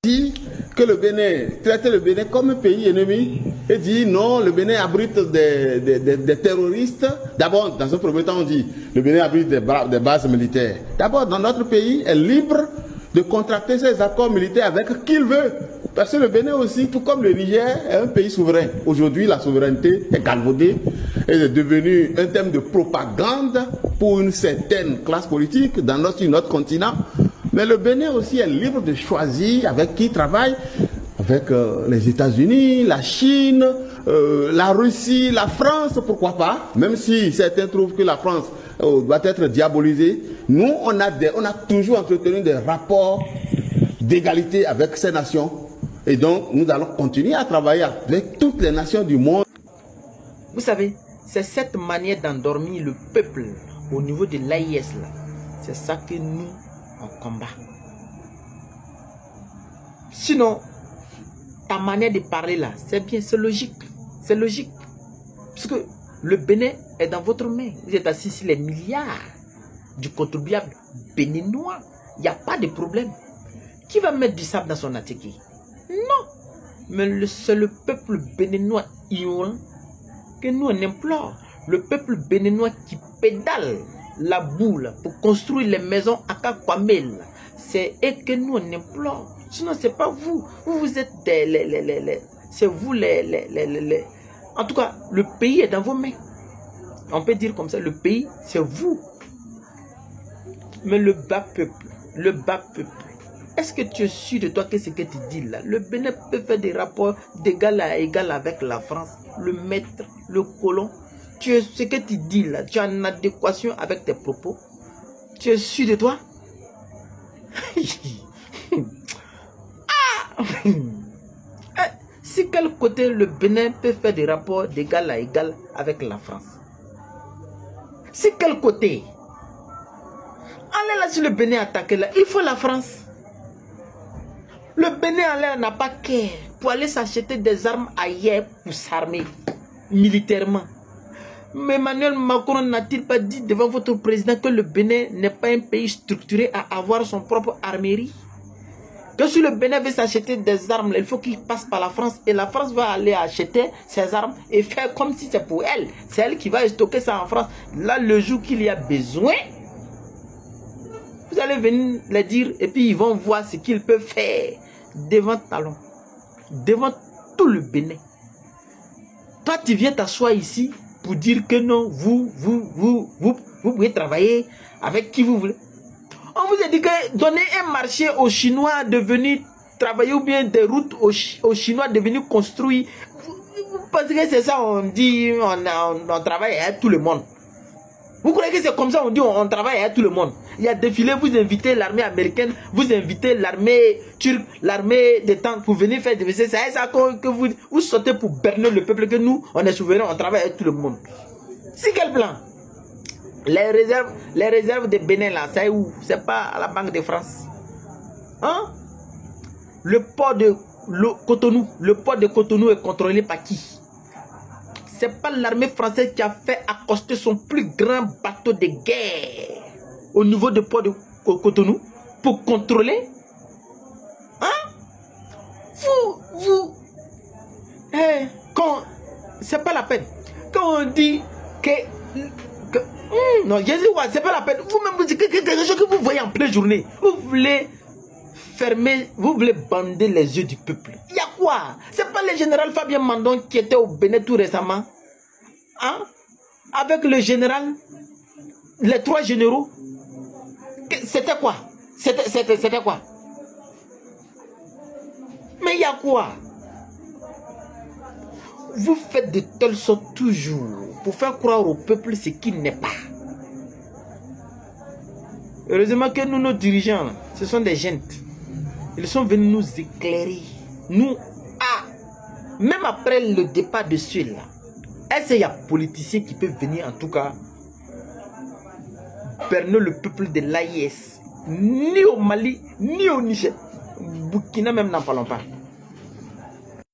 dit que le Bénin traite le Bénin comme un pays ennemi et dit non, le Bénin abrite des terroristes. D'abord, dans un premier temps, on dit le Bénin abrite des bases militaires. D'abord, dans notre pays est libre de contracter ses accords militaires avec qui il veut. Parce que le Bénin aussi, tout comme le Niger, est un pays souverain. Aujourd'hui, la souveraineté est galvaudée et est devenue un thème de propagande pour une certaine classe politique dans notre continent. Mais le Bénin aussi est libre de choisir avec qui il travaille, avec les États-Unis, la Chine, la Russie, la France, pourquoi pas. Même si certains trouvent que la France doit être diabolisée, nous, on a toujours entretenu des rapports d'égalité avec ces nations. Et donc, nous allons continuer à travailler avec toutes les nations du monde. Vous savez, c'est cette manière d'endormir le peuple au niveau de l'AIS. C'est ça que nous, on combat. Sinon, ta manière de parler là, c'est bien, c'est logique. C'est logique. Parce que le Bénin est dans votre main. Vous êtes assis sur les milliards du contribuable béninois. Il n'y a pas de problème. Qui va mettre du sable dans son atelier? Non. Mais c'est le peuple béninois ignorant que nous on implore. Le peuple béninois qui pédale la boule pour construire les maisons à Kakwamel. C'est eux que nous on implore. Sinon, c'est pas vous. Vous êtes c'est vous les. En tout cas, le pays est dans vos mains. On peut dire comme ça, le pays, c'est vous. Mais le bas peuple, est-ce que tu es sûr de toi que ce que tu dis là? Le Bénin peut faire des rapports d'égal à égal avec la France, le maître, le colon. Ce que tu dis là, tu es en adéquation avec tes propos? Tu es sûr de toi? Si quel côté le Bénin peut faire des rapports d'égal à égal avec la France? Si quel côté? Allez là, si le Bénin attaque là, il faut la France. Le Bénin en l'air n'a pas qu'à pour aller s'acheter des armes ailleurs pour s'armer militairement. Mais Emmanuel Macron n'a-t-il pas dit devant votre président que le Bénin n'est pas un pays structuré à avoir son propre armerie? Que si le Bénin veut s'acheter des armes, il faut qu'il passe par la France. Et la France va aller acheter ses armes et faire comme si c'est pour elle. C'est elle qui va stocker ça en France. Là, le jour qu'il y a besoin, vous allez venir les dire et puis ils vont voir ce qu'ils peuvent faire devant Talon, devant tout le Bénin. Toi, tu viens t'asseoir ici pour dire que non, vous pouvez travailler avec qui vous voulez. On vous a dit que donner un marché aux Chinois de venir travailler ou bien des routes aux Chinois de venir construire. Vous pensez que c'est ça, on dit, on travaille avec tout le monde. Vous croyez que c'est comme ça on dit on travaille avec tout le monde? Il y a défilé, vous invitez l'armée américaine, vous invitez l'armée turque, l'armée des tanks pour venir faire des défilés. C'est ça que vous sortez pour berner le peuple que nous, on est souverain, on travaille avec tout le monde. C'est quel plan? Les réserves de Bénin là, c'est où? C'est pas à la Banque de France. Hein? Le port de Cotonou est contrôlé par qui? C'est pas l'armée française qui a fait accoster son plus grand bateau de guerre au niveau du port de Cotonou pour contrôler? Hein? C'est pas la peine. Quand on dit que non, Jésus, c'est pas la peine. Vous-même, vous dites que quelque chose que vous voyez en pleine journée. Vous voulez fermer, vous voulez bander les yeux du peuple. Il y a quoi? C'est pas le général Fabien Mandon qui était au Bénin tout récemment? Hein? Avec le général, les trois généraux. C'était quoi? C'était quoi? Mais il y a quoi? Vous faites de telle sorte toujours pour faire croire au peuple ce qui n'est pas. Heureusement que nous, nos dirigeants, ce sont des gentes. Ils sont venus nous éclairer. Nous, même après le départ de ceux-là, est-ce qu'il y a politiciens qui peuvent venir en tout cas berner le peuple de l'AIS? Ni au Mali, ni au Niger. Burkina même n'en parlons pas.